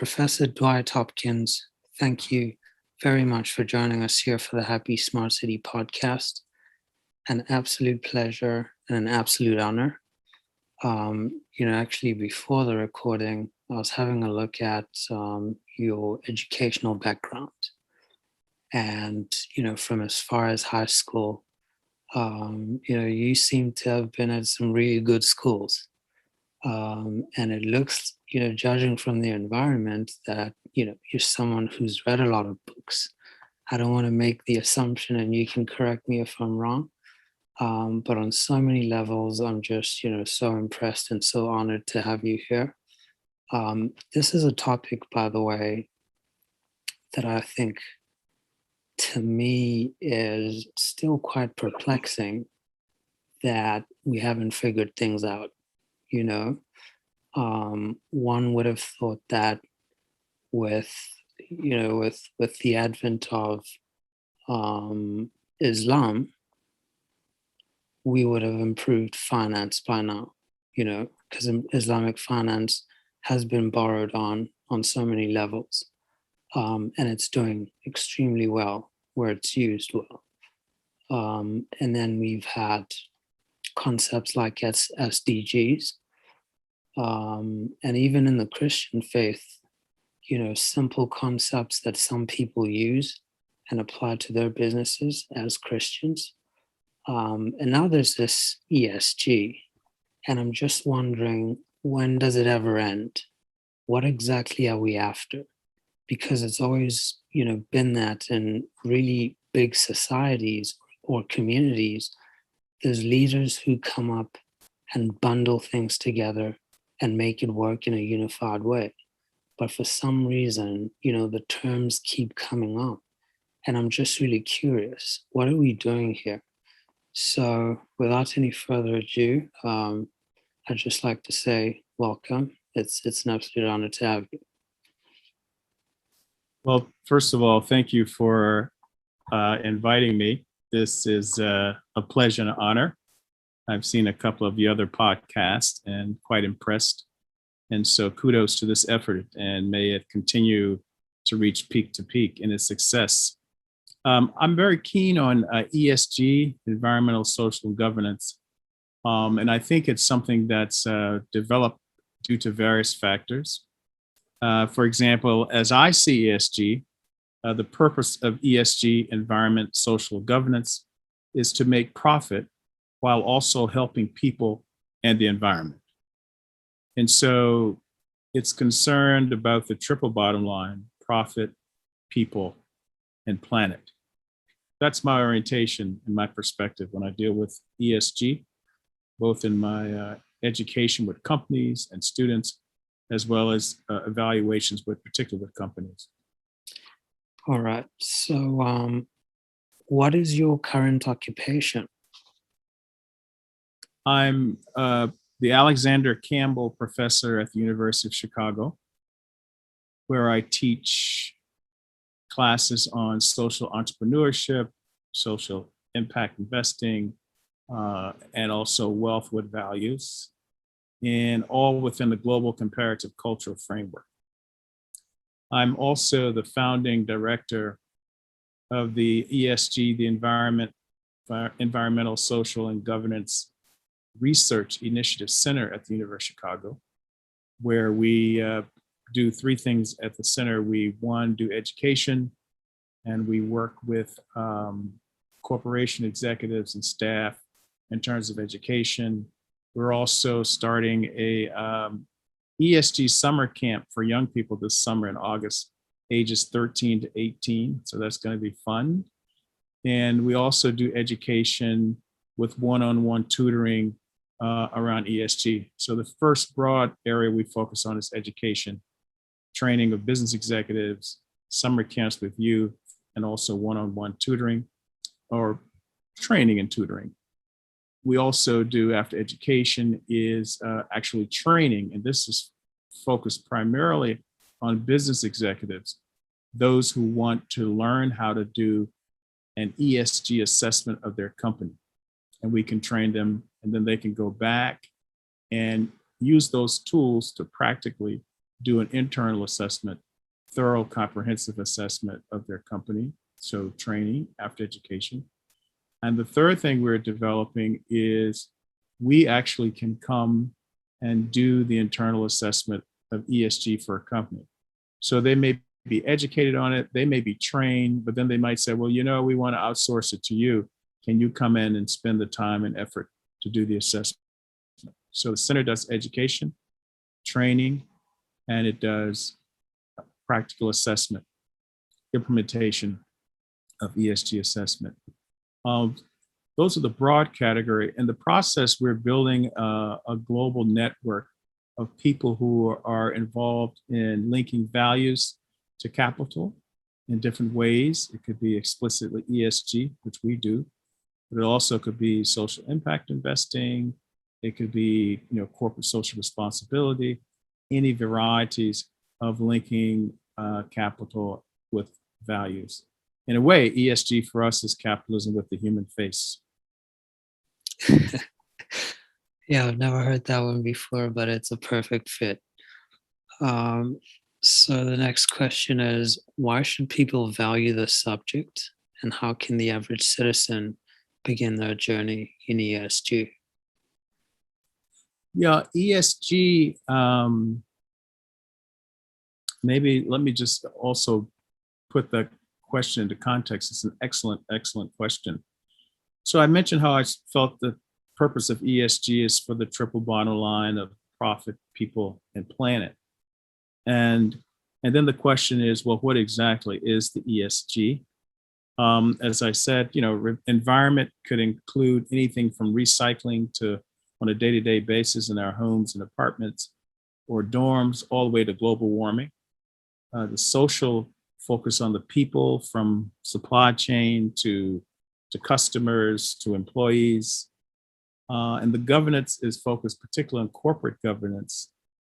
Professor Dwight Hopkins, thank you very much for joining us here for the Happy Smart City podcast. An absolute pleasure and an absolute honor. Actually, before the recording, I was having a look at your educational background. And, from as far as high school, you seem to have been at some really good schools. And it looks, judging from the environment, that, you're someone who's read a lot of books. I don't want to make the assumption, and you can correct me if I'm wrong, but on so many levels, I'm just, so impressed and so honored to have you here. This is a topic, by the way, that I think, to me, is still quite perplexing, that we haven't figured things out. One would have thought that with the advent of Islam, we would have improved finance by now, because Islamic finance has been borrowed on so many levels, and it's doing extremely well where it's used well. And then we've had concepts like SDGs, and even in the Christian faith, simple concepts that some people use and apply to their businesses as Christians. And now there's this ESG, and I'm just wondering, when does it ever end? What exactly are we after? Because it's always, been that in really big societies or communities, there's leaders who come up and bundle things together and make it work in a unified way. But for some reason, the terms keep coming up. And I'm just really curious, what are we doing here? So without any further ado, I'd just like to say welcome. It's an absolute honor to have you. Well, first of all, thank you for inviting me. This is a pleasure and an honor. I've seen a couple of the other podcasts and quite impressed. And so kudos to this effort, and may it continue to reach peak to peak in its success. I'm very keen on ESG, environmental, social, and governance. And I think it's something that's developed due to various factors. For example, as I see ESG, the purpose of ESG, environment, social, governance, is to make profit while also helping people and the environment. And so it's concerned about the triple bottom line: profit, people, and planet. That's my orientation and my perspective when I deal with ESG, both in my education with companies and students, as well as evaluations with particular companies. All right. So what is your current occupation? I'm the Alexander Campbell Professor at the University of Chicago, where I teach classes on social entrepreneurship, social impact investing, and also wealth with values, and all within the global comparative cultural framework. I'm also the founding director of the ESG, the Environmental, Social, and Governance Research Initiative Center at the University of Chicago, where we do three things at the center. We, one, do education, and we work with corporation executives and staff in terms of education. We're also starting a ESG summer camp for young people this summer in August, ages 13 to 18. So that's going to be fun. And we also do education with one-on-one tutoring around ESG. So the first broad area we focus on is education, training of business executives, summer camps with youth, and also one-on-one tutoring or training and tutoring. We also do, after education, is actually training, and this is focused primarily on business executives, those who want to learn how to do an ESG assessment of their company. And we can train them, and then they can go back and use those tools to practically do an internal assessment, thorough, comprehensive assessment of their company. So training after education. And the third thing we're developing is we actually can come and do the internal assessment of ESG for a company. So they may be educated on it, they may be trained, but then they might say, well, we want to outsource it to you. Can you come in and spend the time and effort to do the assessment? So the center does education, training, and it does practical assessment, implementation of ESG assessment. Those are the broad category. In the process, we're building a global network of people who are involved in linking values to capital in different ways. It could be explicitly ESG, which we do, but it also could be social impact investing. It could be, corporate social responsibility, any varieties of linking capital with values. In a way, ESG for us is capitalism with the human face. Yeah, I've never heard that one before, but it's a perfect fit. So the next question is, why should people value the subject, and how can the average citizen begin their journey in ESG? Yeah, ESG, maybe let me just also put that question into context. It's an excellent, excellent question. So I mentioned how I felt the purpose of ESG is for the triple bottom line of profit, people, and planet. And then the question is, well, what exactly is the ESG? As I said, environment could include anything from recycling to on a day-to-day basis in our homes and apartments or dorms, all the way to global warming. The social focus on the people, from supply chain to customers to employees. And the governance is focused particularly on corporate governance,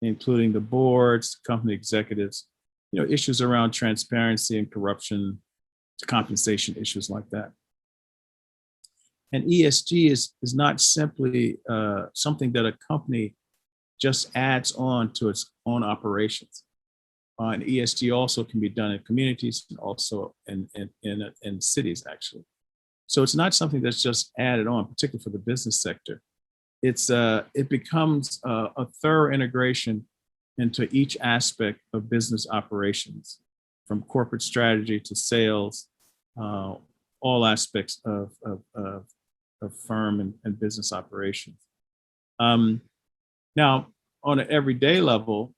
including the boards, company executives, issues around transparency and corruption, compensation issues like that. And ESG is not simply something that a company just adds on to its own operations. And ESG also can be done in communities and also in cities, actually. So it's not something that's just added on, particularly for the business sector. It becomes a thorough integration into each aspect of business operations, from corporate strategy to sales, all aspects of firm and business operations. Now, on an everyday level,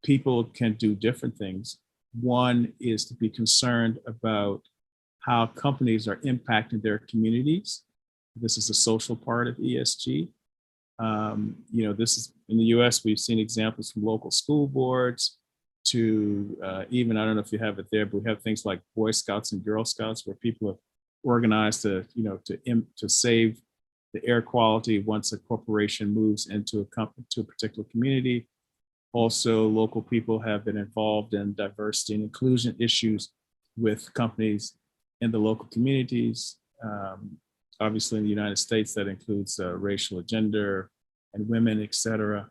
people can do different things. One is to be concerned about how companies are impacting their communities. This is a social part of ESG. This is in the US, we've seen examples from local school boards to even, I don't know if you have it there, but we have things like Boy Scouts and Girl Scouts, where people have organized to save the air quality once a corporation moves into a particular community. Also, local people have been involved in diversity and inclusion issues with companies in the local communities. Obviously, in the United States, that includes racial, gender, and women, et cetera.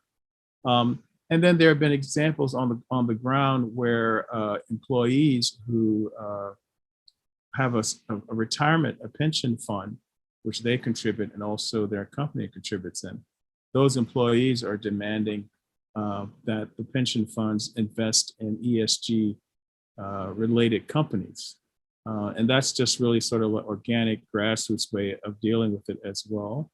And then there have been examples on the ground where employees who have a retirement, a pension fund, which they contribute, and also their company contributes in. Those employees are demanding that the pension funds invest in ESG related companies. And that's just really sort of an organic grassroots way of dealing with it as well.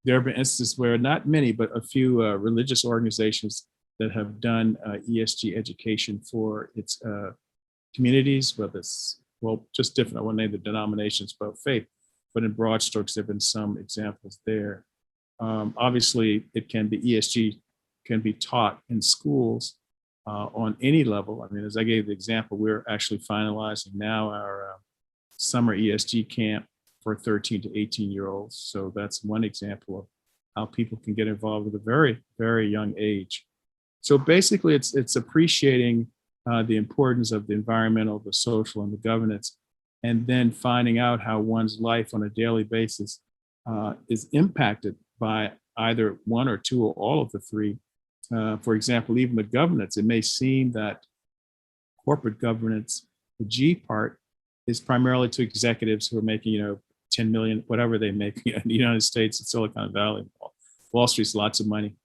There have been instances where not many, but a few religious organizations that have done ESG education for its communities, whether it's, just different, I won't name the denominations about faith, but in broad strokes, there have been some examples there. Obviously, ESG can be taught in schools on any level. I mean, as I gave the example, we're actually finalizing now our summer ESG camp for 13 to 18-year-olds. So that's one example of how people can get involved at a very, very young age. So basically, it's appreciating the importance of the environmental, the social, and the governance, and then finding out how one's life on a daily basis is impacted by either one or two or all of the three For example, even the governance, it may seem that corporate governance, the G part, is primarily to executives who are making, 10 million, whatever they make in the United States, in Silicon Valley, Wall Street's lots of money.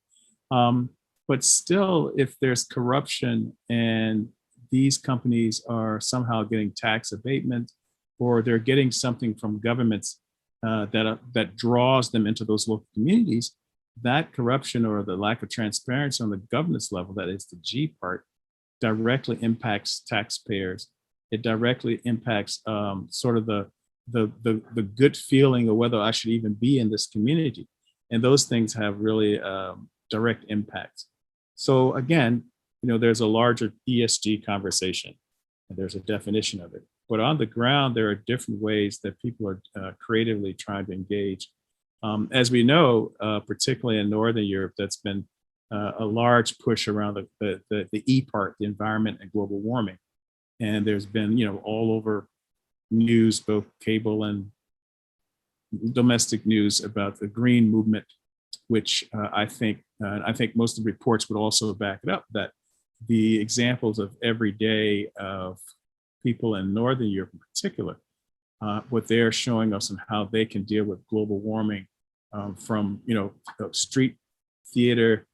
But still, if there's corruption and these companies are somehow getting tax abatement, or they're getting something from governments that draws them into those local communities, that corruption or the lack of transparency on the governance level, that is the G part, directly impacts taxpayers. It directly impacts sort of the good feeling of whether I should even be in this community. And those things have really direct impacts. So again, there's a larger ESG conversation, and there's a definition of it. But on the ground, there are different ways that people are creatively trying to engage. As we know, particularly in Northern Europe, that's been a large push around the E part, the environment and global warming. And there's been, all over news, both cable and domestic news, about the green movement, which I think most of the reports would also back it up, that the examples of every day of people in Northern Europe in particular, what they're showing us and how they can deal with global warming, from street theater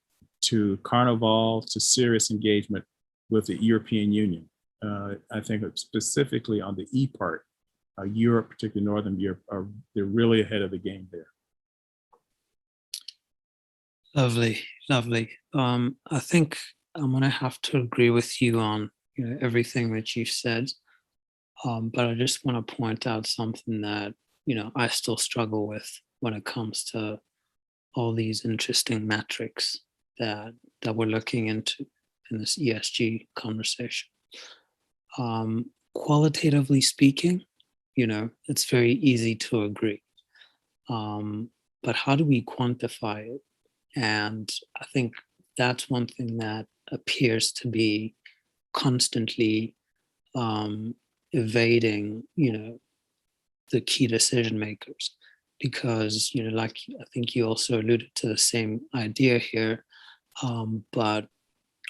to carnival to serious engagement with the European Union. I think specifically on the E part, Europe, particularly Northern Europe, they're really ahead of the game there. Lovely, lovely. I think I'm gonna have to agree with you on everything that you've said. But I just want to point out something that I still struggle with when it comes to all these interesting metrics that we're looking into in this ESG conversation. Qualitatively speaking, it's very easy to agree. But how do we quantify it? And I think that's one thing that appears to be constantly evading, the key decision makers, because like I think you also alluded to the same idea here. But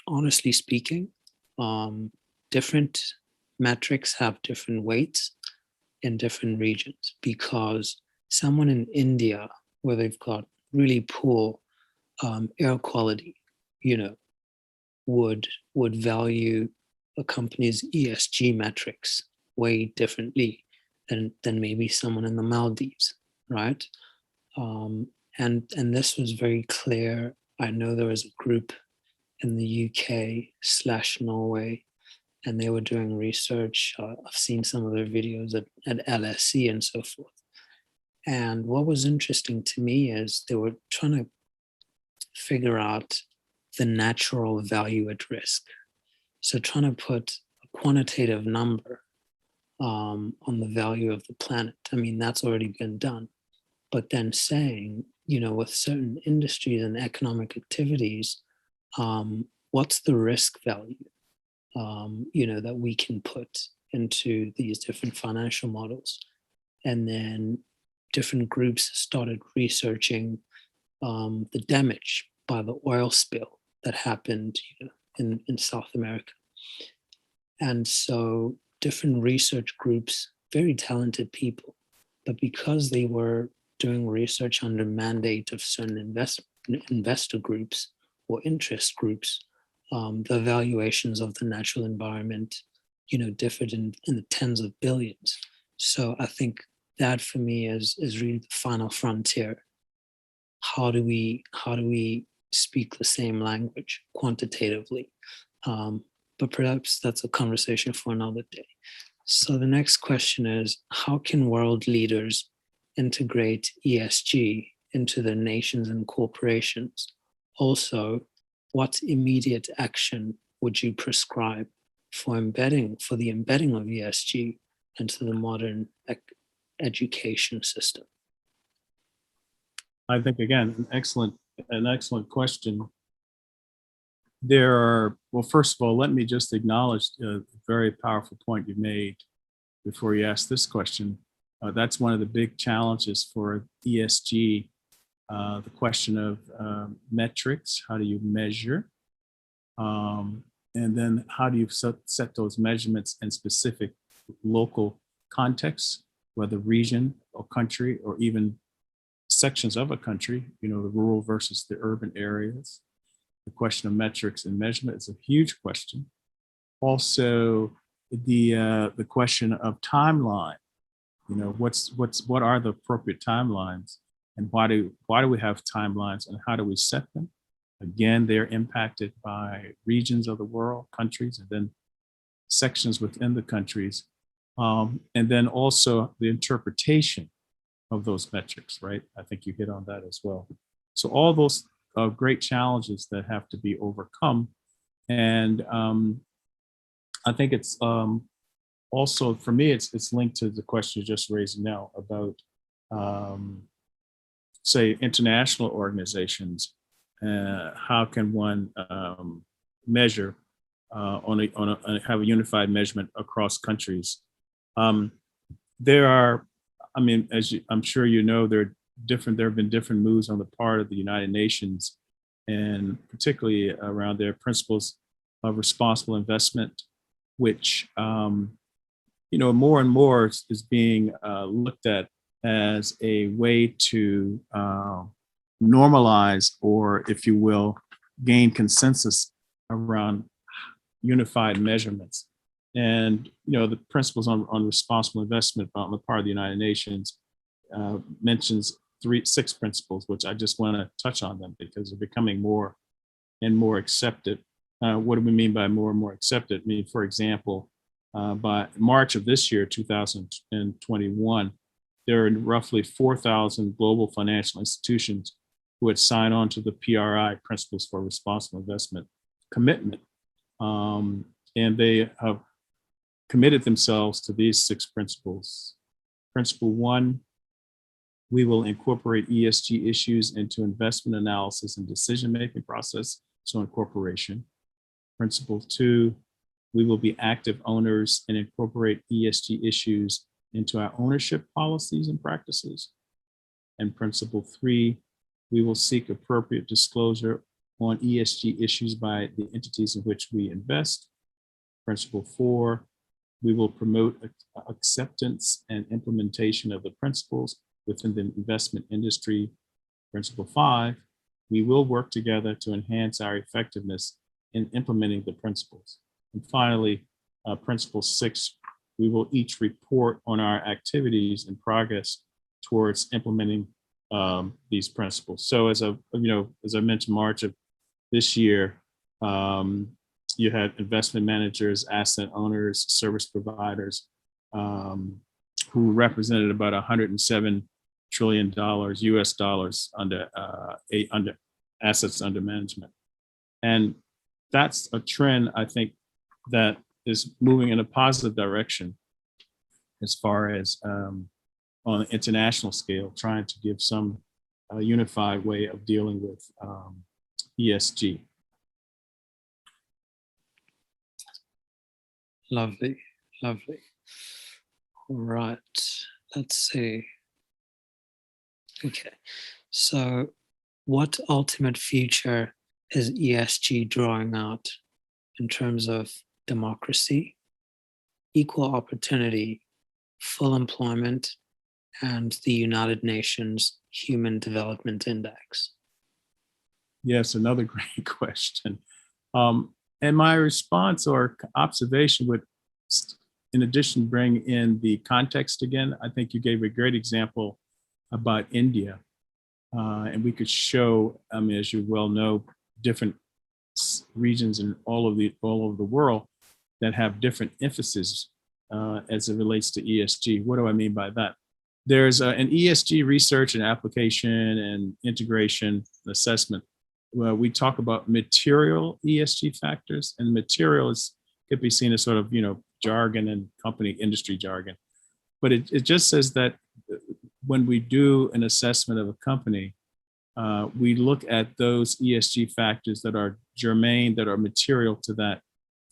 honestly speaking, different metrics have different weights in different regions, because someone in India, where they've got really poor air quality, would value a company's ESG metrics way differently than maybe someone in the Maldives, right? And this was very clear. I know there was a group in the UK/Norway, and they were doing research. I've seen some of their videos at LSE and so forth. And what was interesting to me is they were trying to figure out the natural value at risk. So trying to put a quantitative number on the value of the planet. I mean, that's already been done. But then saying, with certain industries and economic activities, what's the risk value, that we can put into these different financial models? And then different groups started researching the damage by the oil spill that happened in South America. And so different research groups, very talented people, but because they were doing research under mandate of certain investor groups or interest groups, the evaluations of the natural environment, differed in the tens of billions. So I think that for me is really the final frontier. How do we speak the same language quantitatively? But perhaps that's a conversation for another day. So the next question is, how can world leaders integrate ESG into their nations and corporations? Also, what immediate action would you prescribe for the embedding of ESG into the modern education system? I think, again, an excellent question. Well, first of all, let me just acknowledge a very powerful point you made before you asked this question. That's one of the big challenges for ESG, the question of metrics. How do you measure? And then how do you set those measurements in specific local contexts, whether region or country or even sections of a country, the rural versus the urban areas. The question of metrics and measurement is a huge question. Also, the question of timeline. What are the appropriate timelines, and why do we have timelines, and how do we set them? Again, they're impacted by regions of the world, countries, and then sections within the countries, and then also the interpretation of those metrics. Right? I think you hit on that as well. So all those great challenges that have to be overcome, and I think it's also, for me, it's linked to the question you just raised now about, say, international organizations. How can one measure have a unified measurement across countries? There are, I'm sure there have been different moves on the part of the United Nations, and particularly around their principles of responsible investment, which more and more is being looked at as a way to normalize, or if you will, gain consensus around unified measurements. And the principles on responsible investment on the part of the United Nations mentions 6 principles, which I just want to touch on them because they're becoming more and more accepted. What do we mean by more and more accepted? I mean, for example, by March of this year, 2021, there are roughly 4,000 global financial institutions who had signed on to the PRI, Principles for Responsible Investment commitment. And they have committed themselves to these 6 principles. Principle 1, we will incorporate ESG issues into investment analysis and decision-making process, so incorporation. Principle 2, we will be active owners and incorporate ESG issues into our ownership policies and practices. And principle 3, we will seek appropriate disclosure on ESG issues by the entities in which we invest. Principle 4, we will promote acceptance and implementation of the principles within the investment industry. Principle 5, we will work together to enhance our effectiveness in implementing the principles. And finally, principle 6, we will each report on our activities and progress towards implementing these principles. So as I mentioned, March of this year, you had investment managers, asset owners, service providers, who represented about $107 trillion US dollars under assets under management. And that's a trend, I think, that is moving in a positive direction as far as on an international scale, trying to give some unified way of dealing with ESG. Lovely, lovely. All right, let's see. Okay, so what ultimate future is ESG drawing out in terms of democracy, equal opportunity, full employment, and the United Nations Human Development Index? Yes, another great question. And my response or observation would, in addition, bring in the context again. I think you gave a great example about India. And we could show, as you well know, different regions in all over the world that have different emphasis as it relates to ESG. What do I mean by that? There's an ESG research and application and integration assessment where we talk about material ESG factors, and materials could be seen as sort of, jargon and company industry jargon. But it just says that when we do an assessment of a company, we look at those ESG factors that are germane, that are material to that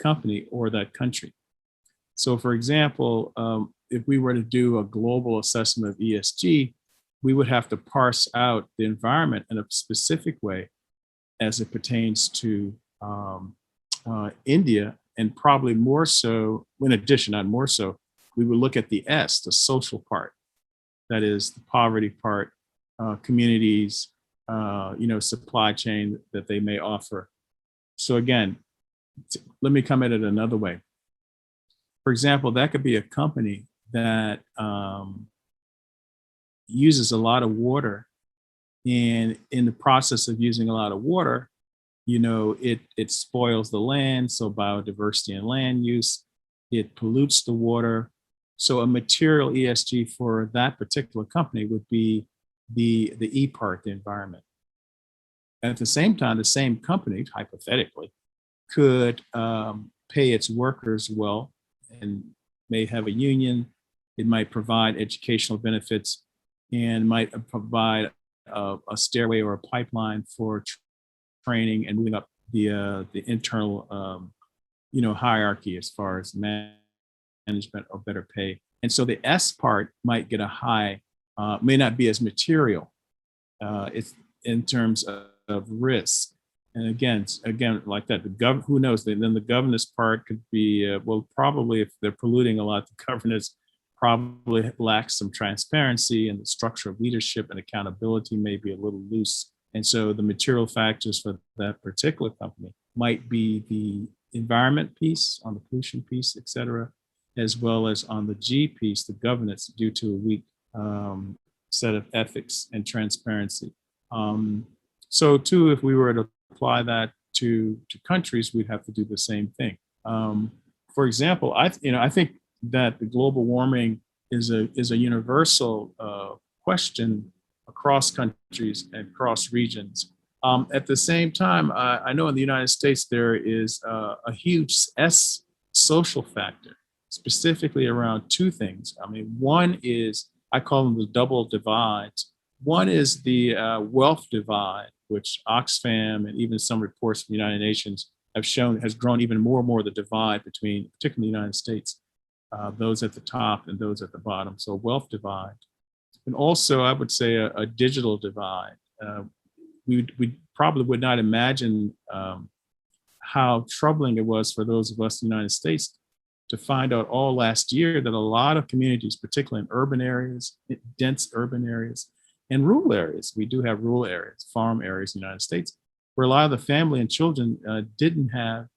company or that country. So for example, if we were to do a global assessment of ESG, we would have to parse out the environment in a specific way as it pertains to India, and probably more so, in addition, not more so, we would look at the S, the social part. That is the poverty part, communities, supply chain that they may offer. So again, let me come at it another way. For example, that could be a company that uses a lot of water, and in the process of using a lot of water, it spoils the land, so biodiversity and land use, it pollutes the water. So a material ESG for that particular company would be the E part, the environment. At the same time, the same company, hypothetically, could pay its workers well and may have a union. It might provide educational benefits and might provide a stairway or a pipeline for training and moving up the internal hierarchy as far as management or better pay. And so the S part might get a high, may not be as material. It's in terms of risk. And again, like that, who knows? Then the governance part could be, probably if they're polluting a lot, the governance probably lacks some transparency, and the structure of leadership and accountability may be a little loose. And so the material factors for that particular company might be the environment piece, on the pollution piece, et cetera, as well as on the G piece, the governance, due to a weak set of ethics and transparency. So too, if we were to apply that to countries, we'd have to do the same thing. For example, I think that the global warming is a universal question across countries and across regions. At the same time, I know in the United States there is a huge S social factor, specifically around two things. I mean, one is, I call them the double divides. One is the wealth divide, which Oxfam and even some reports from the United Nations have shown has grown even more and more, the divide between, particularly the United States, those at the top and those at the bottom. So wealth divide. And also, I would say a digital divide. We probably would not imagine how troubling it was for those of us in the United States to find out all last year that a lot of communities, particularly in urban areas, dense urban areas, and rural areas, we do have rural areas, farm areas in the United States, where a lot of the family and children didn't have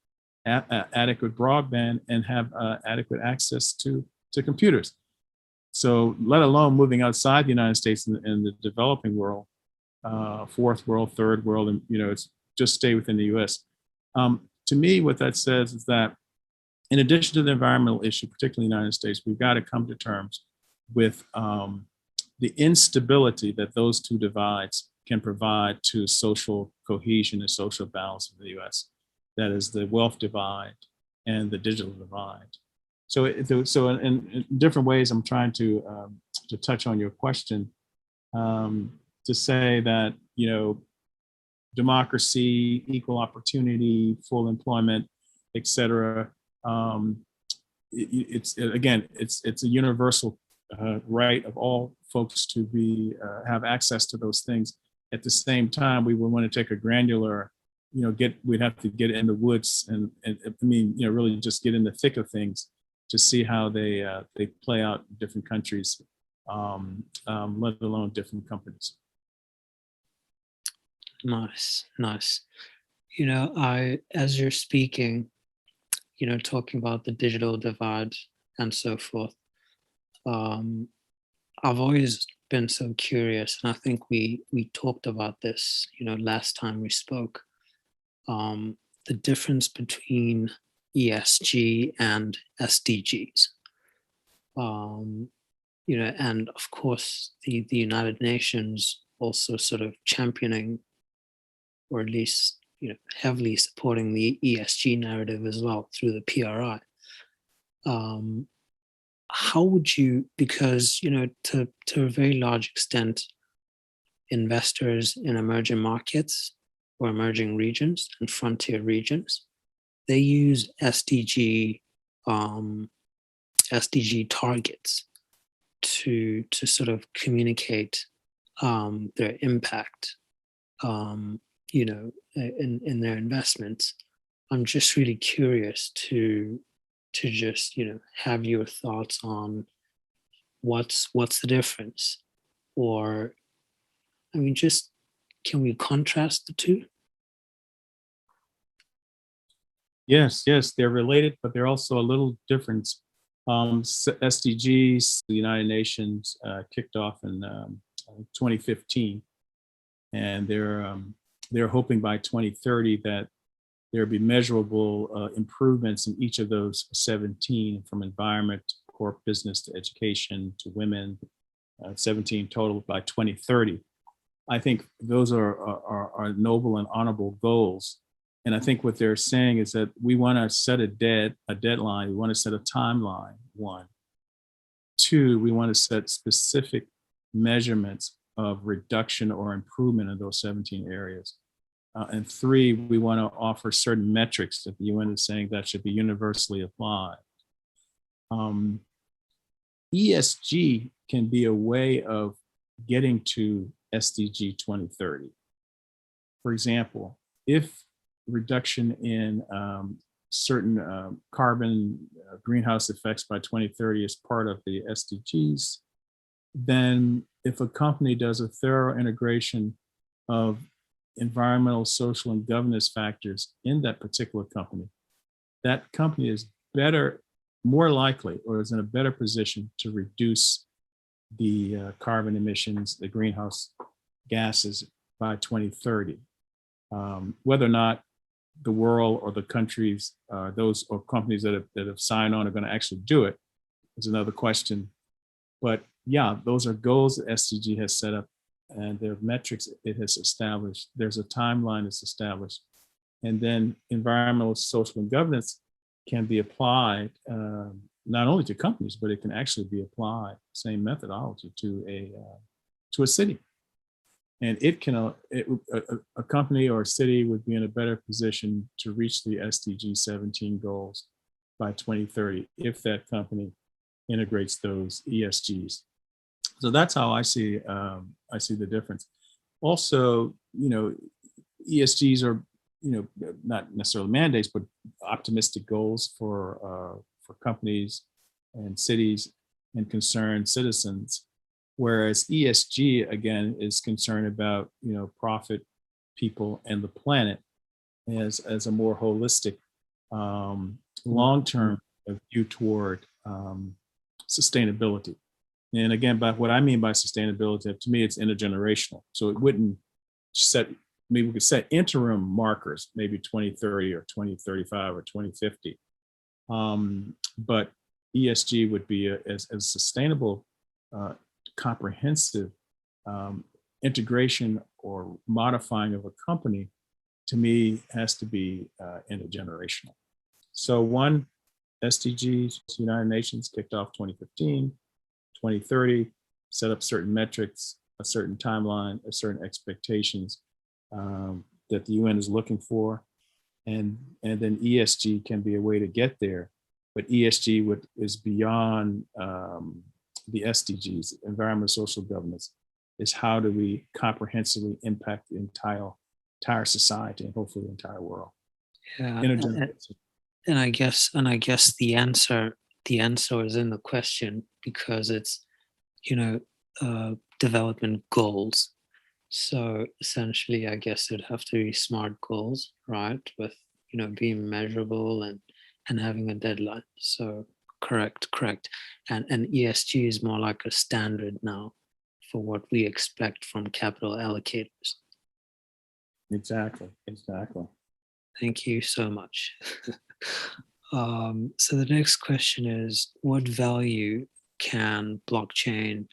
adequate broadband and have adequate access to computers. So let alone moving outside the United States in the developing world, fourth world, third world, and it's just stay within the US. To me, what that says is that in addition to the environmental issue, particularly in the United States, we've got to come to terms with the instability that those two divides can provide to social cohesion and social balance in the US. That is the wealth divide and the digital divide. So in different ways, I'm trying to touch on your question, to say that, democracy, equal opportunity, full employment, et cetera. It's a universal right of all folks to have access to those things. At the same time, we would want to take a granular, we'd have to get in the woods and really just get in the thick of things to see how they play out in different countries, let alone different companies. Nice. As you're speaking, talking about the digital divide and so forth, I've always been so curious, and I think we talked about this, last time we spoke, the difference between ESG and SDGs. And of course, the United Nations also sort of championing, or at least heavily supporting the ESG narrative as well through the PRI. How would you, because to a very large extent, investors in emerging markets or emerging regions and frontier regions, they use SDG targets to sort of communicate their impact, in their investments. I'm just really curious to just, have your thoughts on what's the difference, or I mean, just can we contrast the two? Yes, yes, they're related, but they're also a little different. SDGs, the United Nations, kicked off in 2015, and they're hoping by 2030 that there'll be measurable improvements in each of those 17, from environment, core business, to education, to women, 17 total by 2030. I think those are noble and honorable goals. And I think what they're saying is that we want to set a deadline. We want to set a timeline, one. Two, we want to set specific measurements of reduction or improvement in those 17 areas. And three, we want to offer certain metrics that the UN is saying that should be universally applied. ESG can be a way of getting to SDG 2030. For example, if reduction in certain carbon greenhouse effects by 2030 is part of the SDGs, then if a company does a thorough integration of environmental, social, and governance factors in that particular company, that company is more likely, or is in a better position to reduce the carbon emissions, the greenhouse gases by 2030. Whether or not the world or the countries, those or companies that have signed on are going to actually do it is another question. But yeah, those are goals that SDG has set up, and there are metrics it has established. There's a timeline that's established. And then environmental, social, and governance can be applied not only to companies, but it can actually be applied, same methodology, to a city. And a company or a city would be in a better position to reach the SDG 17 goals by 2030 if that company integrates those ESGs. So that's how I see the difference. Also, ESGs are not necessarily mandates, but optimistic goals for companies and cities and concerned citizens. Whereas ESG, again, is concerned about, profit, people, and the planet as a more holistic, long-term view toward sustainability. And again, by what I mean by sustainability, to me, it's intergenerational. So it wouldn't maybe we could set interim markers, maybe 2030 or 2035 or 2050. But ESG would be as sustainable, comprehensive integration or modifying of a company, to me, has to be intergenerational. So one, SDGs, United Nations kicked off 2015, 2030, set up certain metrics, a certain timeline, a certain expectations that the UN is looking for. And then ESG can be a way to get there. But ESG is beyond the SDGs, environmental, social, governance, is how do we comprehensively impact the entire society and hopefully the entire world. Yeah, and I guess the answer is in the question, because it's development goals. So essentially, I guess it'd have to be SMART goals, right? With being measurable and having a deadline. So correct. And ESG is more like a standard now for what we expect from capital allocators. Exactly. Thank you so much. So the next question is, what value can blockchain,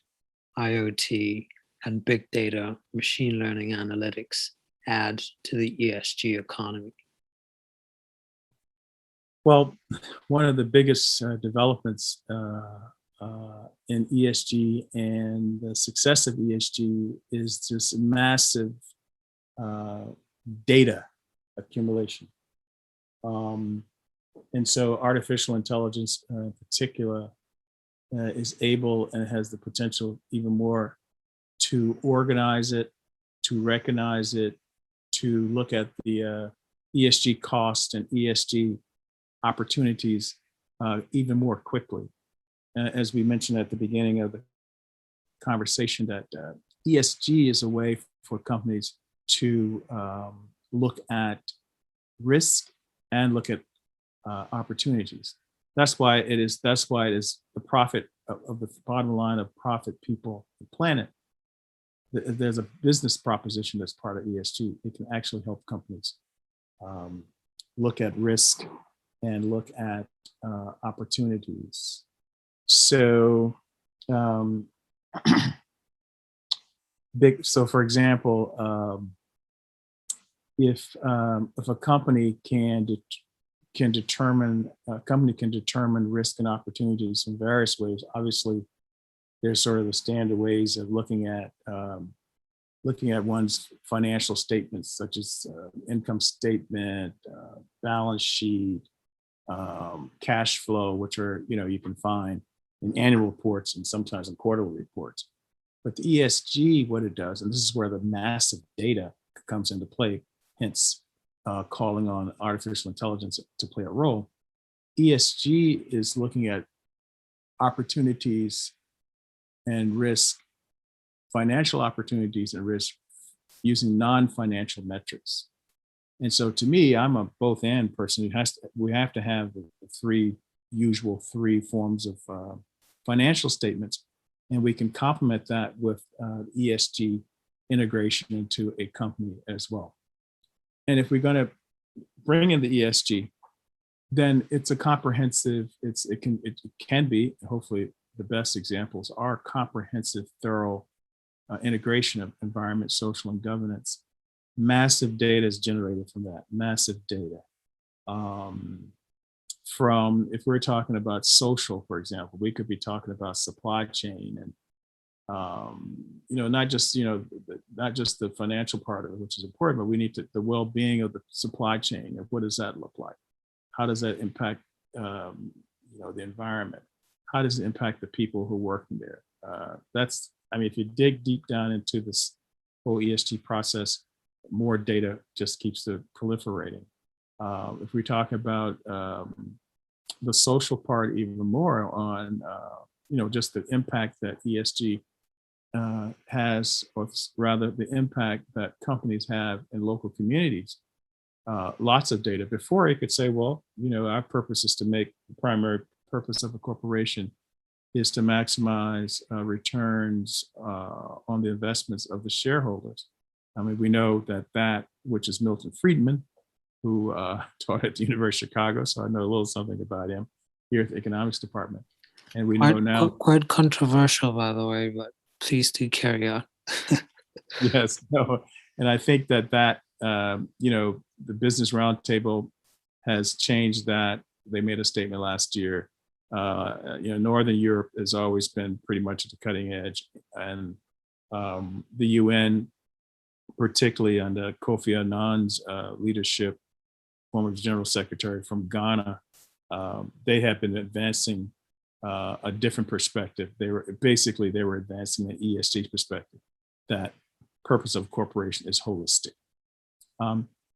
IoT, and big data, machine learning analytics add to the ESG economy? Well, one of the biggest developments in ESG and the success of ESG is this massive data accumulation. And so artificial intelligence in particular is able and has the potential even more to organize it, to recognize it, to look at the ESG costs and ESG opportunities even more quickly. As we mentioned at the beginning of the conversation, that ESG is a way for companies to look at risk and look at opportunities. That's why it is the profit of the bottom line of profit, people, the planet. There's a business proposition that's part of ESG. It can actually help companies look at risk and look at opportunities. So, for example, if a company can determine risk and opportunities in various ways. Obviously, there's sort of the standard ways of looking at one's financial statements, such as income statement, balance sheet, cash flow, which are, you can find in annual reports and sometimes in quarterly reports. But the ESG, what it does, and this is where the massive data comes into play, hence calling on artificial intelligence to play a role. ESG is looking at opportunities and risk, financial opportunities and risk using non-financial metrics. And so to me, I'm a both and person. We have to have the usual three forms of financial statements, and we can complement that with ESG integration into a company as well. And if we're going to bring in the ESG, then it's a comprehensive, it can be, hopefully the best examples are comprehensive, thorough integration of environment, social, and governance. Massive data is generated from that, massive data. From, if we're talking about social, for example, we could be talking about supply chain and not just the financial part of it, which is important, but we need the well-being of the supply chain. And what does that look like? How does that impact the environment? How does it impact the people who work in there? If you dig deep down into this whole ESG process, more data just keeps proliferating. If we talk about the social part even more on just the impact that ESG has, or rather the impact that companies have in local communities. Lots of data. Before you could say, well, our purpose is to make, the primary purpose of a corporation is to maximize returns on the investments of the shareholders. We know that which is Milton Friedman, who taught at the University of Chicago, so I know a little something about him here at the economics department. And we know now. Quite controversial, by the way, but please do carry on. Yes, no, and I think that the Business Roundtable has changed that. They made a statement last year. Northern Europe has always been pretty much at the cutting edge, and the UN, particularly under Kofi Annan's leadership, former General Secretary from Ghana, they have been advancing a different perspective. They were advancing an ESG perspective, that purpose of corporation is holistic.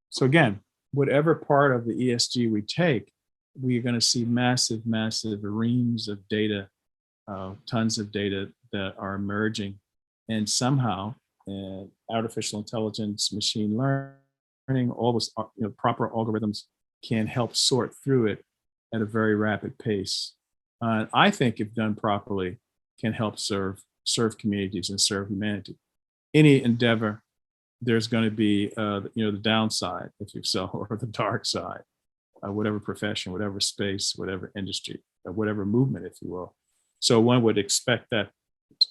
So again, whatever part of the ESG we take, we're going to see massive reams of data, tons of data that are emerging, and somehow artificial intelligence, machine learning, all those proper algorithms can help sort through it at a very rapid pace. I think, if done properly, can help serve communities and serve humanity. Any endeavor, there's going to be the downside, if you so, or the dark side. Whatever profession, whatever space, whatever industry, whatever movement, if you will. So one would expect that.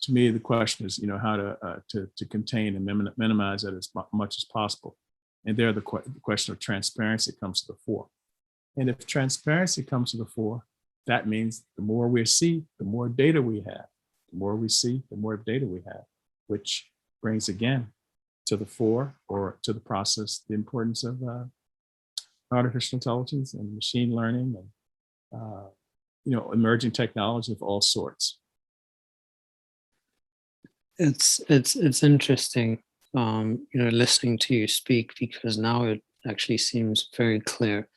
To me, the question is, how to contain and minimize that as much as possible. And there, the question of transparency comes to the fore. And if transparency comes to the fore, that means the more we see, the more data we have. The more we see, the more data we have, which brings again to the fore, or to the process, the importance of artificial intelligence and machine learning and emerging technology of all sorts. It's interesting, listening to you speak, because now actually seems very clear.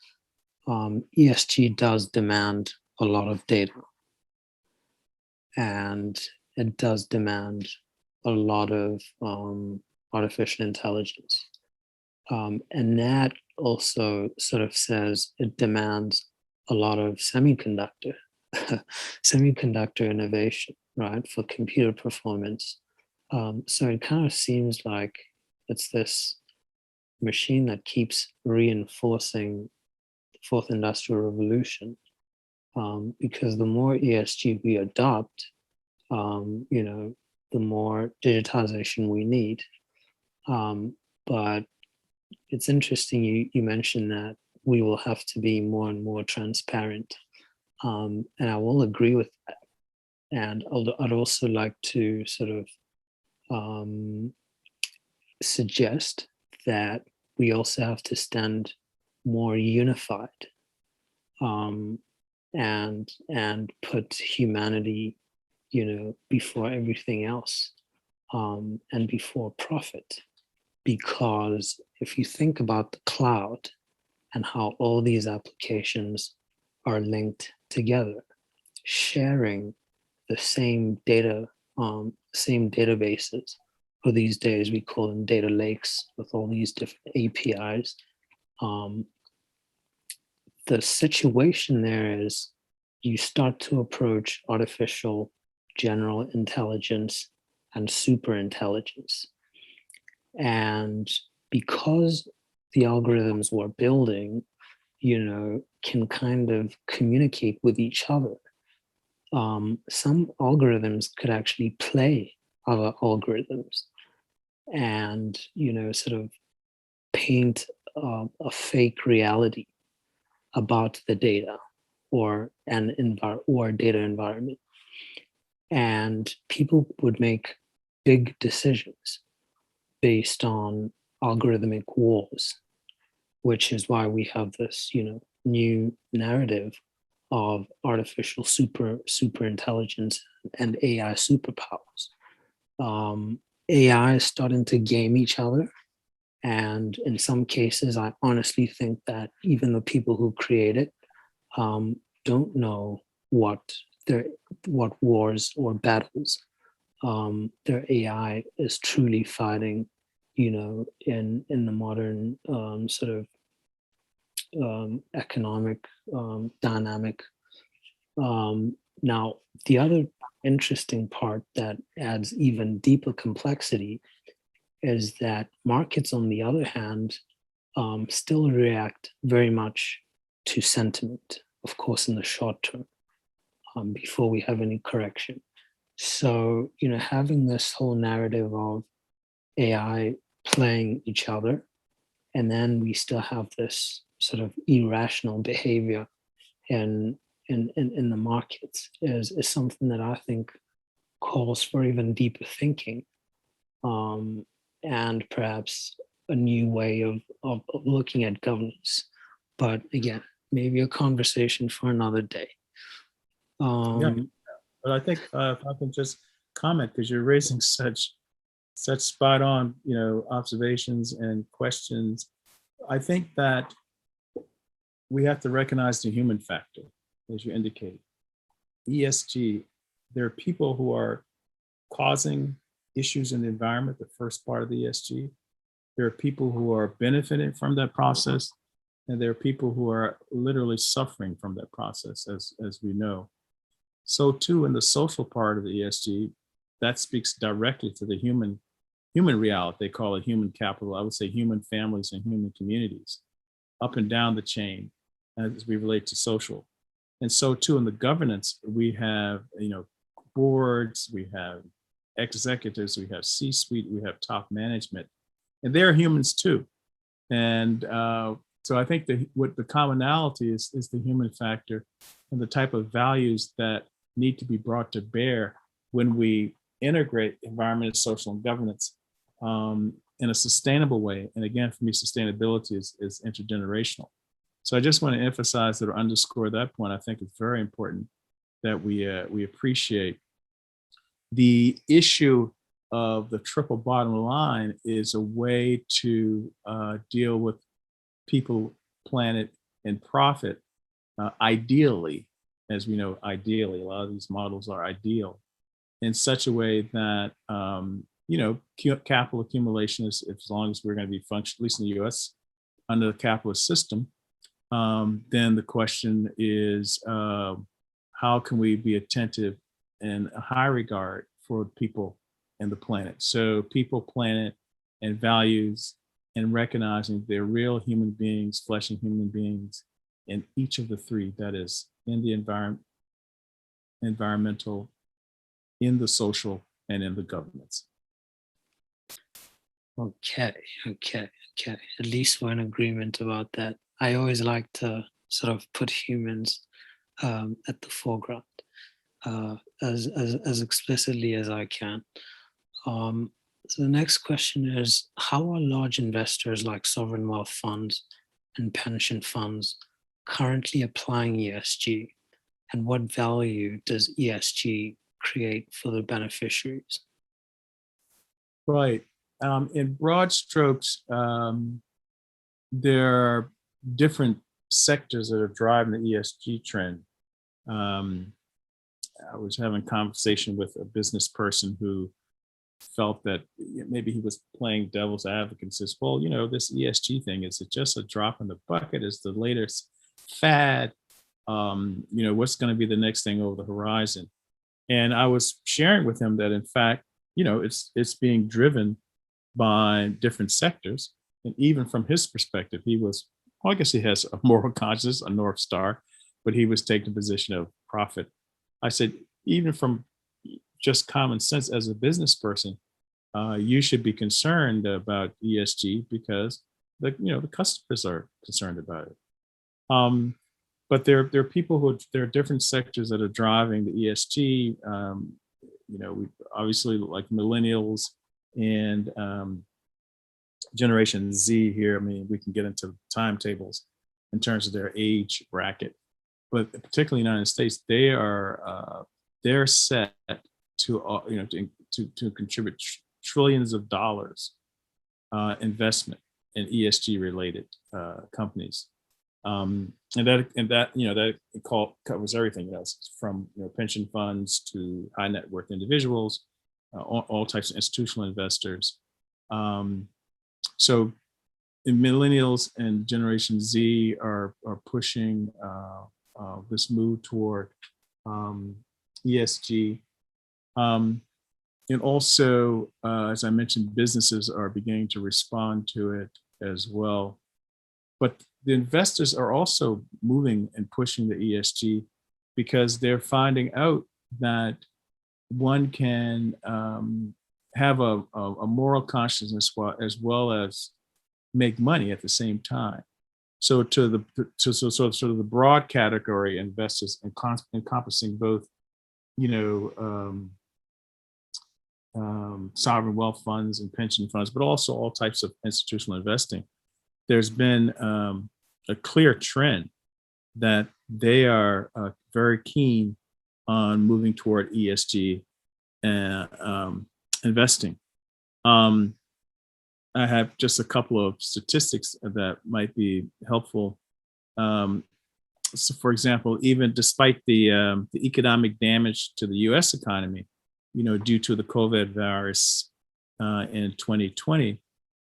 ESG does demand a lot of data, and it does demand a lot of artificial intelligence. And that also sort of says it demands a lot of semiconductor innovation, right, for computer performance. So it kind of seems like it's this machine that keeps reinforcing the fourth industrial revolution, because the more ESG we adopt, the more digitization we need. But it's interesting you mentioned that we will have to be more and more transparent, and I will agree with that. And I'd also like to sort of suggest that we also have to stand more unified, and put humanity, before everything else, and before profit. Because if you think about the cloud and how all these applications are linked together, sharing the same data, same databases, or these days we call them data lakes with all these different APIs. The situation there is you start to approach artificial general intelligence and super intelligence. And because the algorithms we're building, can kind of communicate with each other, some algorithms could actually play other algorithms and, sort of paint a fake reality about the data or data environment. And people would make big decisions based on algorithmic wars, which is why we have this, new narrative of artificial super intelligence and AI superpowers. AI is starting to game each other, and in some cases, I honestly think that even the people who create it don't know what wars or battles their AI is truly fighting, in the modern sort of economic dynamic. Now, the other interesting part that adds even deeper complexity is that markets, on the other hand, still react very much to sentiment, of course, in the short term, before we have any correction. So, having this whole narrative of AI playing each other, and then we still have this sort of irrational behavior in the markets is something that I think calls for even deeper thinking, and perhaps a new way of looking at governance. But again, maybe a conversation for another day. Yeah, but I think if I can just comment, because you're raising such spot on, observations and questions. I think that we have to recognize the human factor, as you indicate. ESG, there are people who are causing issues in the environment, the first part of the ESG. There are people who are benefiting from that process, and there are people who are literally suffering from that process, as we know. So too, in the social part of the ESG, that speaks directly to the human reality. They call it human capital. I would say human families and human communities, up and down the chain as we relate to social. And so too, in the governance, we have, boards, we have executives, we have C-suite, we have top management, and they're humans too. And so I think what the commonality is the human factor and the type of values that need to be brought to bear when we integrate environment, social, and governance in a sustainable way. And again, for me, sustainability is intergenerational. So I just want to emphasize that or underscore that point. I think it's very important that we appreciate the issue of the triple bottom line is a way to deal with people, planet, and profit, ideally, as we know, ideally, a lot of these models are ideal in such a way that, capital accumulation is, as long as we're going to be functioning, at least in the US, under the capitalist system, then the question is, how can we be attentive and a high regard for people and the planet? So people, planet, and values, and recognizing they're real human beings, flesh and human beings, in each of the three, that is in the environmental, in the social, and in the governance. Okay. At least we're in agreement about that. I always like to sort of put humans at the foreground as explicitly as I can. So the next question is, how are large investors like sovereign wealth funds and pension funds currently applying ESG? And what value does ESG create for the beneficiaries? Right. In broad strokes, there are different sectors that are driving the ESG trend. I was having a conversation with a business person who felt that maybe he was playing devil's advocate and says, well, this ESG thing, is it just a drop in the bucket? Is the latest fad? What's going to be the next thing over the horizon? And I was sharing with him that, in fact, it's being driven by different sectors. And even from his perspective, I guess he has a moral conscience, a North Star, but he was taking the position of profit. I said, even from just common sense as a business person, you should be concerned about ESG because the customers are concerned about it. But there are people there are different sectors that are driving the ESG. We obviously, like millennials and Generation Z here. I mean, we can get into timetables in terms of their age bracket, but particularly in the United States, they're set to contribute trillions of dollars investment in ESG related companies. And that covers everything else, from pension funds to high net worth individuals, all types of institutional investors. So millennials and Generation Z are pushing this move toward ESG. And also, as I mentioned, businesses are beginning to respond to it as well. But the investors are also moving and pushing the ESG because they're finding out that one can have a moral consciousness as well as make money at the same time. So sort of the broad category investors encompassing both, sovereign wealth funds and pension funds, but also all types of institutional investing. There's been a clear trend that they are very keen on moving toward ESG and investing. I have just a couple of statistics that might be helpful. So, for example, even despite the economic damage to the U.S. economy, due to the COVID virus in 2020,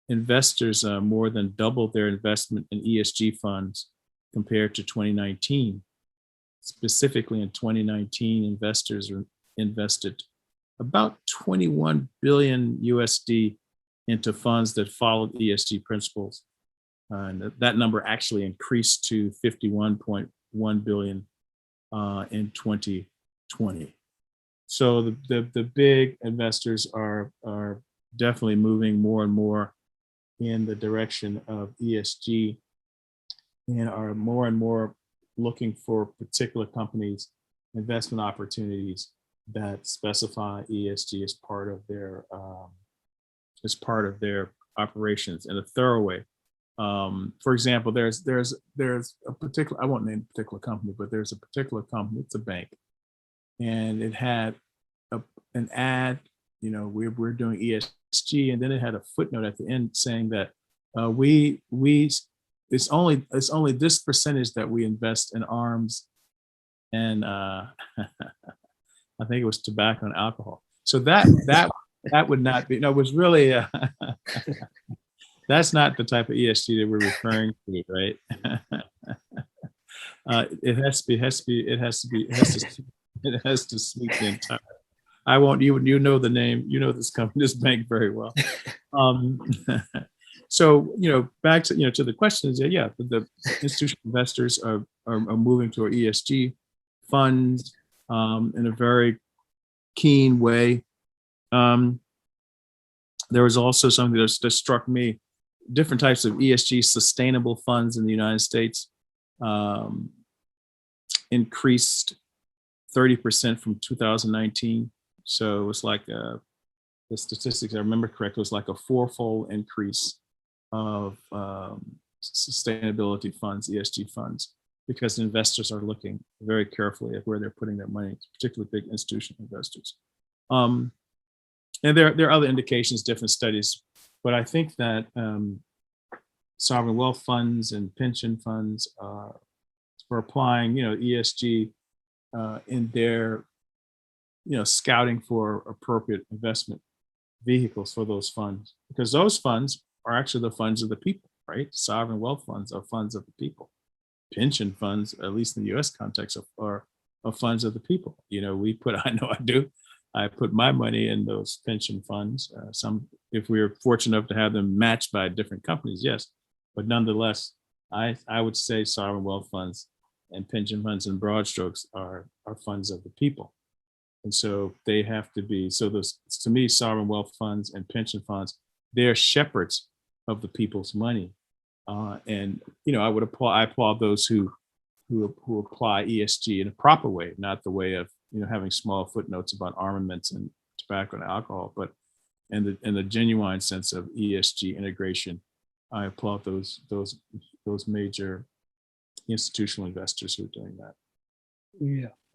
investors more than doubled their investment in ESG funds compared to 2019. Specifically in 2019, investors invested about 21 billion USD into funds that followed ESG principles. And that number actually increased to 51.1 billion in 2020. So the big investors are definitely moving more and more in the direction of ESG and are more and more looking for particular companies, investment opportunities that specify ESG as part of their operations in a thorough way. For example, there's a particular, I won't name a particular company, but there's a particular company, it's a bank, and it had an ad, we're doing ESG, and then it had a footnote at the end saying that we it's only this percentage that we invest in arms and I think it was tobacco and alcohol. So that would not be, no, it was really that's not the type of ESG that we're referring to, right? It has to sweep the entire. I won't. You know the name. You know this company, this bank very well. So back to to the question is the institutional investors are moving to ESG funds in a very keen way. There was also something that struck me: different types of ESG sustainable funds in the United States increased 30% from 2019. So it was like the statistics, I remember correctly, was like a fourfold increase of sustainability funds, ESG funds, because investors are looking very carefully at where they're putting their money, particularly big institutional investors. And there are other indications, different studies, but I think that sovereign wealth funds and pension funds are applying, ESG in their, scouting for appropriate investment vehicles for those funds, because those funds are actually the funds of the people, right? Sovereign wealth funds are funds of the people. Pension funds, at least in the U.S. context, are funds of the people. I know I do. I put my money in those pension funds. Some, if we are fortunate enough to have them matched by different companies, yes, but nonetheless, I would say sovereign wealth funds and pension funds in broad strokes are funds of the people. And so they have to be, so those, to me, sovereign wealth funds and pension funds, they're shepherds of the people's money. And, I applaud those who apply ESG in a proper way, not the way of, having small footnotes about armaments and tobacco and alcohol, but in the genuine sense of ESG integration. I applaud those major institutional investors who are doing that.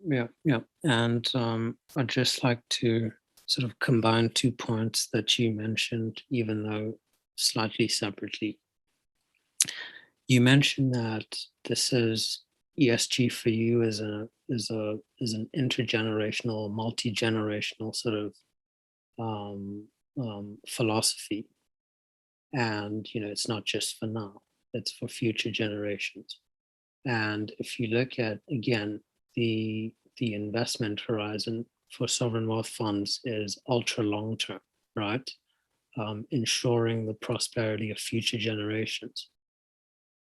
Yeah. And I'd just like to sort of combine 2 points that you mentioned, even though slightly separately. You mentioned that this is ESG for you is an intergenerational, multi-generational sort of philosophy, and it's not just for now; it's for future generations. And if you look at, again, the investment horizon for sovereign wealth funds is ultra long term, right? Ensuring the prosperity of future generations.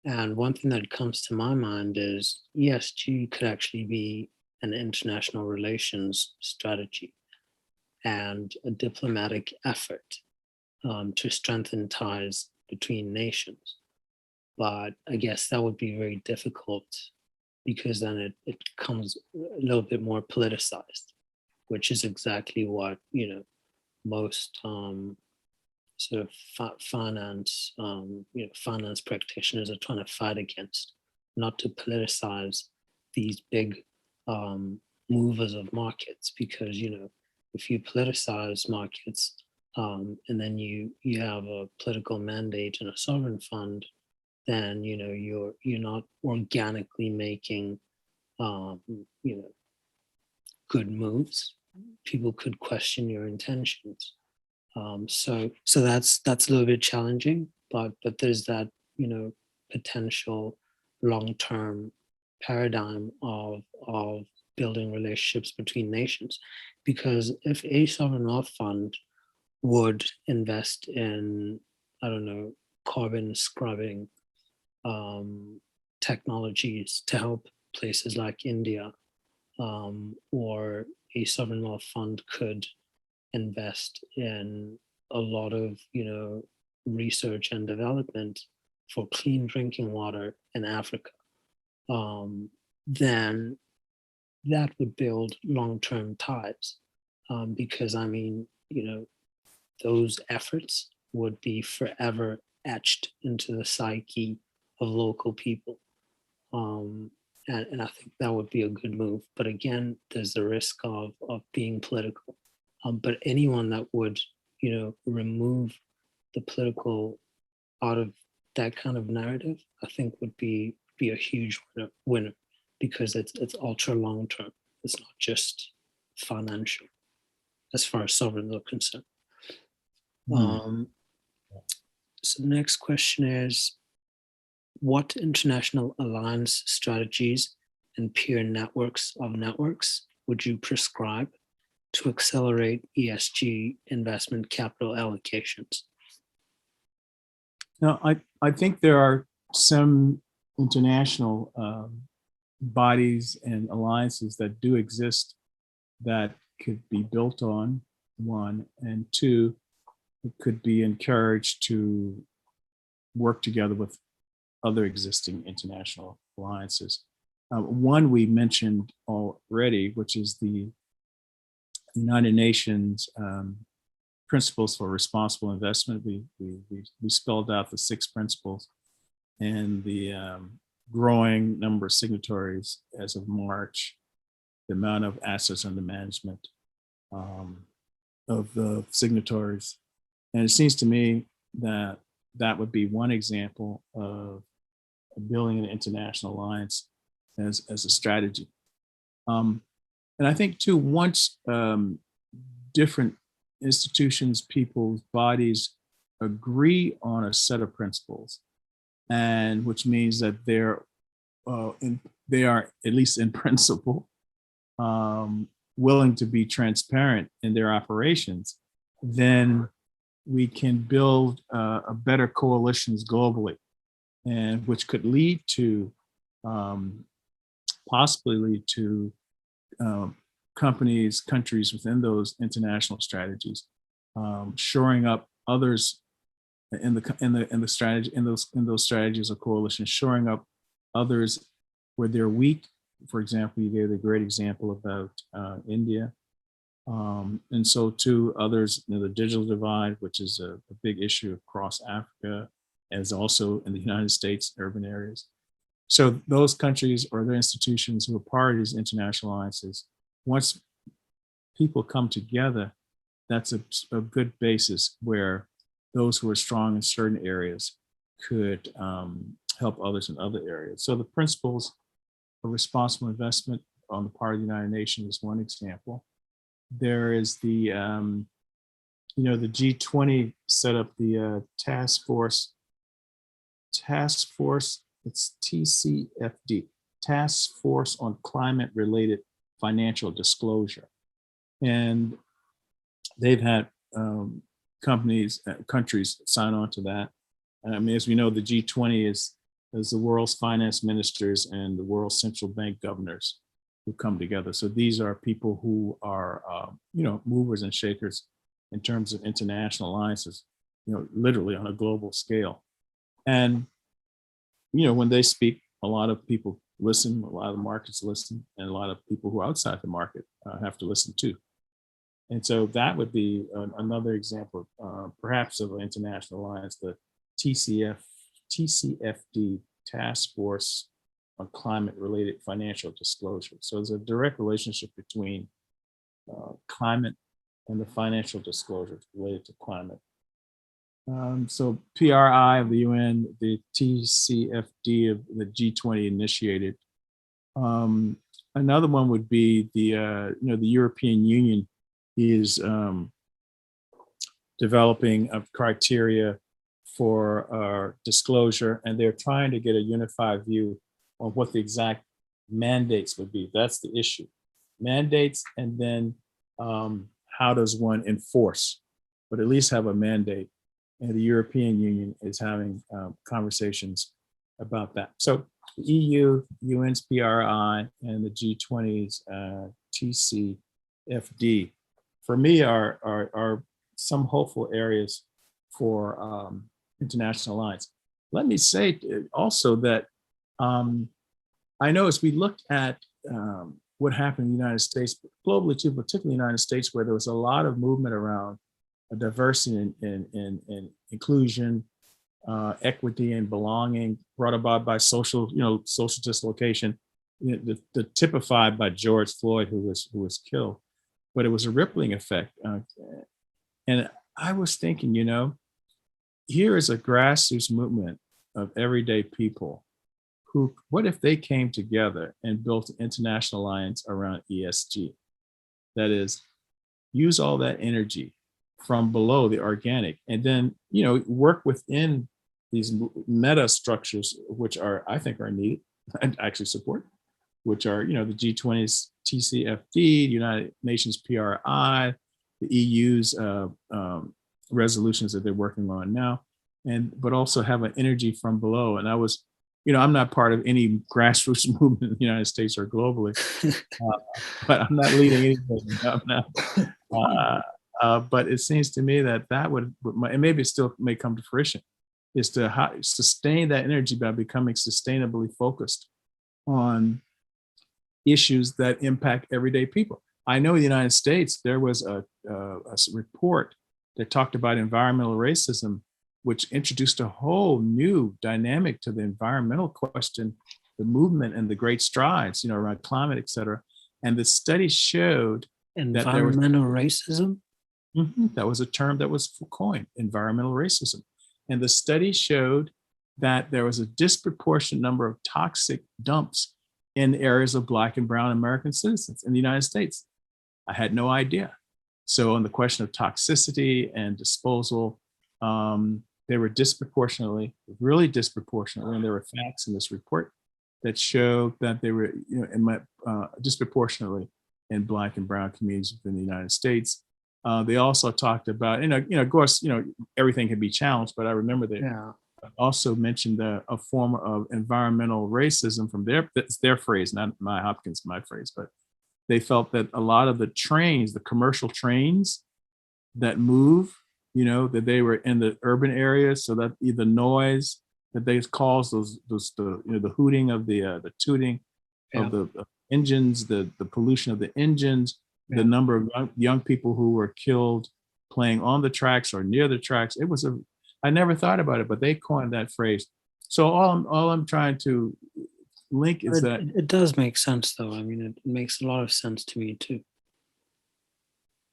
And one thing that comes to my mind is ESG could actually be an international relations strategy and a diplomatic effort to strengthen ties between nations. But I guess that would be very difficult because then it becomes a little bit more politicized, which is exactly what, most sort of finance, finance practitioners are trying to fight against, not to politicize these big movers of markets, because if you politicize markets and then you have a political mandate in a sovereign fund, then you're not organically making good moves. People could question your intentions. So that's a little bit challenging, but there's that potential long-term paradigm of building relationships between nations, because if a sovereign wealth fund would invest in, I don't know, carbon scrubbing technologies to help places like India, or a sovereign wealth fund could invest in a lot of research and development for clean drinking water in Africa, then that would build long-term ties, because those efforts would be forever etched into the psyche of local people, and I think that would be a good move. But again, there's the risk of being political. But anyone that would, remove the political out of that kind of narrative, I think would be a huge winner because it's ultra long term. It's not just financial as far as sovereigns are concerned. Hmm. So the next question is, what international alliance strategies and peer networks of networks would you prescribe to accelerate ESG investment capital allocations? Now, I think there are some international bodies and alliances that do exist that could be built on, one, and two, it could be encouraged to work together with other existing international alliances. One we mentioned already, which is the United Nations Principles for Responsible Investment. We spelled out the 6 principles, and the growing number of signatories as of March, the amount of assets under management of the signatories. And it seems to me that that would be one example of building an international alliance as a strategy. And I think too, once different institutions, people's bodies agree on a set of principles, and which means that they are, at least in principle, willing to be transparent in their operations, then we can build a better coalitions globally, and which could lead to possibly lead to countries within those international strategies shoring up others in the strategy in those strategies of coalition, shoring up others where they're weak. For example, you gave a great example about India. And so too, others, the digital divide, which is a big issue across Africa, as also in the United States, urban areas. So those countries or their institutions who are part of these international alliances, once people come together, that's a good basis where those who are strong in certain areas could help others in other areas. So the principles of responsible investment on the part of the United Nations is one example. There is the G20 set up the task force, it's TCFD, Task Force on Climate Related Financial Disclosure. And they've had countries sign on to that. I mean, as we know, the G20 is the world's finance ministers and the world's central bank governors who come together. So these are people who are, movers and shakers in terms of international alliances, literally on a global scale. And, when they speak, a lot of people listen, a lot of the markets listen, and a lot of people who are outside the market have to listen too. And so that would be another example, perhaps, of an international alliance, the TCFD, Task Force on Climate-Related Financial Disclosure. So there's a direct relationship between climate and the financial disclosures related to climate. So PRI of the UN, the TCFD of the G20 initiated. Another one would be the European Union is developing a criteria for disclosure, and they're trying to get a unified view on what the exact mandates would be. That's the issue. Mandates, and then how does one enforce, but at least have a mandate. And the European Union is having conversations about that. So the EU, UN's PRI, and the G20's TCFD, for me, are some hopeful areas for international alliance. Let me say also that I know as we looked at what happened in the United States, but globally too, particularly the United States, where there was a lot of movement around diversity and inclusion, equity and belonging, brought about by social dislocation, the typified by George Floyd, who was killed. But it was a rippling effect. And I was thinking, here is a grassroots movement of everyday people who, what if they came together and built an international alliance around ESG? That is, use all that energy from below, the organic, and then, work within these meta structures, which are, I think, are needed and actually support, which are, the G20's TCFD, United Nations PRI, the EU's resolutions that they're working on now, but also have an energy from below. And I was, I'm not part of any grassroots movement in the United States or globally, but I'm not leading anything. I'm not. But it seems to me that would, and maybe it still may come to fruition, is to sustain that energy by becoming sustainably focused on issues that impact everyday people. I know in the United States, there was a report that talked about environmental racism, which introduced a whole new dynamic to the environmental question, the movement and the great strides, around climate, et cetera. And the study showed that there was environmental racism. That was a term that was coined, environmental racism. And the study showed that there was a disproportionate number of toxic dumps in areas of Black and brown American citizens in the United States. I had no idea. So on the question of toxicity and disposal, they were really disproportionately, and there were facts in this report that showed that they were, disproportionately in Black and brown communities within the United States. They also talked about, of course, everything can be challenged, but I remember they also mentioned a form of environmental racism from their phrase, not my Hopkins, my phrase, but they felt that a lot of the trains, the commercial trains that move, that they were in the urban areas, so that the noise that they cause the hooting of the tooting of the engines, the pollution of the engines, the number of young people who were killed playing on the tracks or near the tracks. I never thought about it, but they coined that phrase. So all I'm trying to link is that it does make sense, though. I mean, it makes a lot of sense to me too.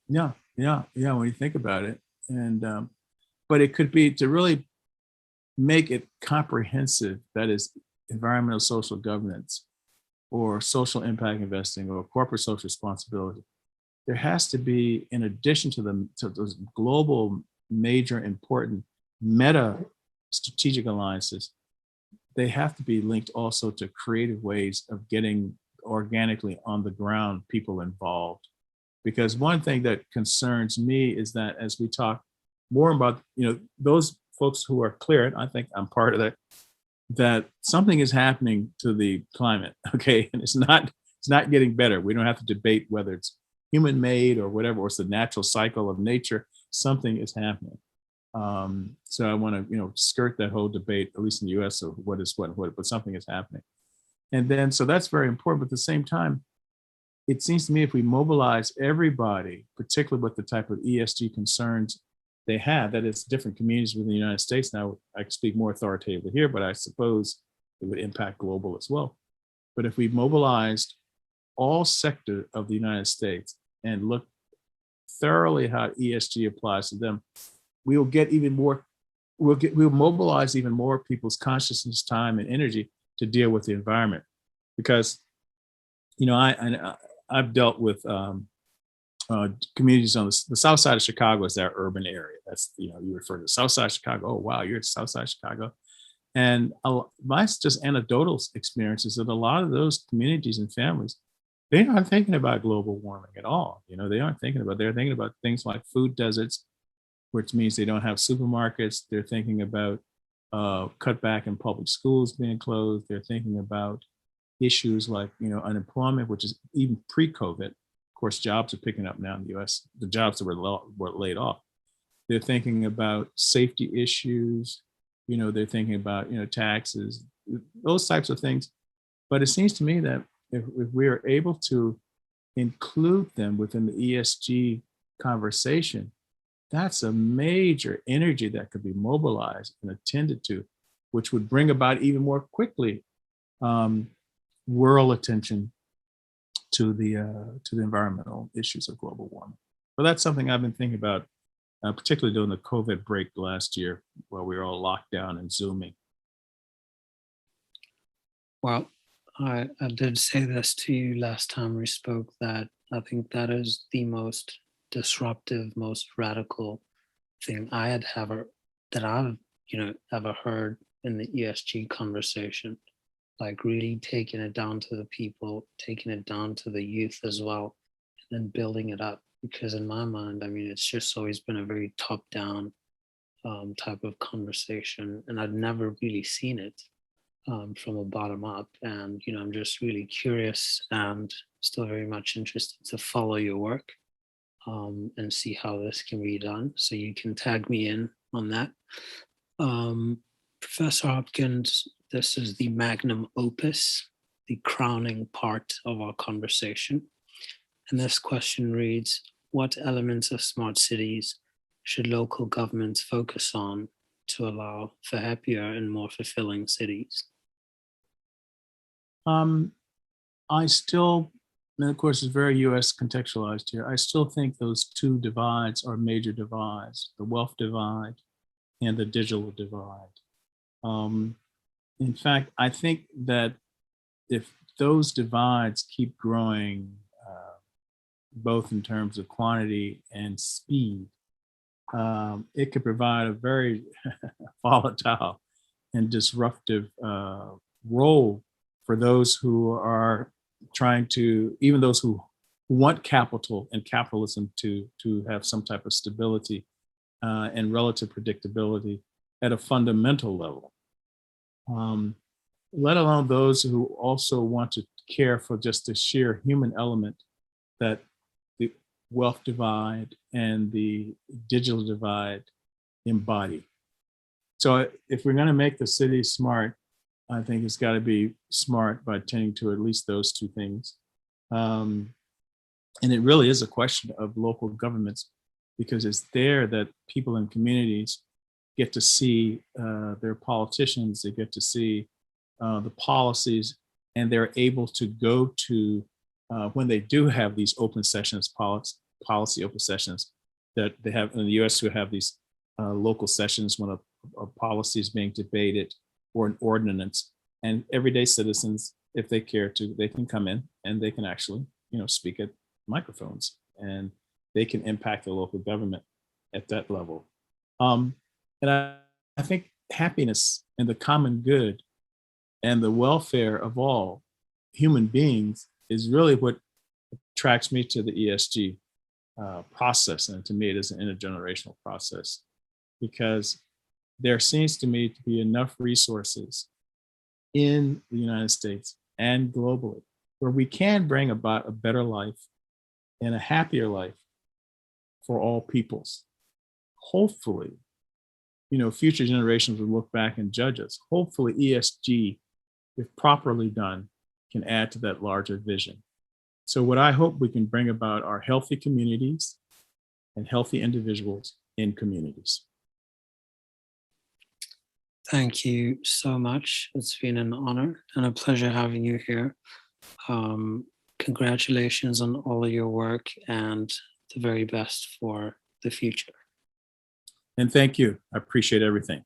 Yeah. When you think about it, and but it could be to really make it comprehensive. That is environmental social governance, or social impact investing, or corporate social responsibility. There has to be, in addition to those global, major, important meta strategic alliances, they have to be linked also to creative ways of getting organically on the ground people involved. Because one thing that concerns me is that as we talk more about, those folks who are clear, and I think I'm part of that something is happening to the climate, okay? And it's not getting better. We don't have to debate whether it's human made or whatever, or it's the natural cycle of nature. Something is happening. So I want to, skirt that whole debate, at least in the US, of what is what, but something is happening. And then, so that's very important. But at the same time, it seems to me if we mobilize everybody, particularly with the type of ESG concerns they have, that is different communities within the United States. Now, I can speak more authoritatively here, but I suppose it would impact global as well. But if we mobilized all sectors of the United States and look thoroughly how ESG applies to them, we'll get even more, we'll mobilize even more people's consciousness, time, and energy to deal with the environment. Because, I've dealt with communities on the south side of Chicago is that urban area. That's, you refer to the south side of Chicago. Oh, wow, you're at the south side of Chicago. And my just anecdotal experience is that a lot of those communities and families, they aren't thinking about global warming at all. They're thinking about things like food deserts, which means they don't have supermarkets. They're thinking about cutback in public schools being closed. They're thinking about issues like, unemployment, which is even pre-COVID. Of course, jobs are picking up now in the US, the jobs that were laid off. They're thinking about safety issues. They're thinking about, taxes, those types of things. But it seems to me that if we are able to include them within the ESG conversation, that's a major energy that could be mobilized and attended to, which would bring about even more quickly world attention to the environmental issues of global warming. But that's something I've been thinking about, particularly during the COVID break last year, where we were all locked down and Zooming. Well, I did say this to you last time we spoke, that I think that is the most disruptive, most radical thing I had ever that I've ever heard in the ESG conversation. Like really taking it down to the people, taking it down to the youth as well, and then building it up. Because in my mind, I mean, it's just always been a very top-down type of conversation, and I'd never really seen it from a bottom up. And I'm just really curious and still very much interested to follow your work and see how this can be done. So you can tag me in on that. Um, Professor Hopkins, this is the magnum opus, the crowning part of our conversation. And this question reads, what elements of smart cities should local governments focus on to allow for happier and more fulfilling cities? I still, and of course, it's very US contextualized here. I still think those two divides are major divides, the wealth divide and the digital divide. In fact, I think that if those divides keep growing, both in terms of quantity and speed, it could provide a very volatile and disruptive role for those who are trying to, even those who want capital and capitalism to have some type of stability and relative predictability at a fundamental level. Let alone those who also want to care for just the sheer human element that the wealth divide and the digital divide embody. So if we're going to make the city smart, I think it's got to be smart by tending to at least those two things. And it really is a question of local governments, because it's there that people in communities get to see their politicians, they get to see the policies, and they're able to go to, when they do have these open sessions, policy open sessions that they have in the US, who have these local sessions when a policy is being debated or an ordinance, and everyday citizens, if they care to, they can come in and they can actually, speak at microphones, and they can impact the local government at that level. And I think happiness and the common good and the welfare of all human beings is really what attracts me to the ESG process. And to me, it is an intergenerational process, because there seems to me to be enough resources in the United States and globally where we can bring about a better life and a happier life for all peoples. Hopefully, future generations will look back and judge us. Hopefully ESG, if properly done, can add to that larger vision. So what I hope we can bring about are healthy communities and healthy individuals in communities. Thank you so much. It's been an honor and a pleasure having you here. Congratulations on all of your work, and the very best for the future. And thank you. I appreciate everything.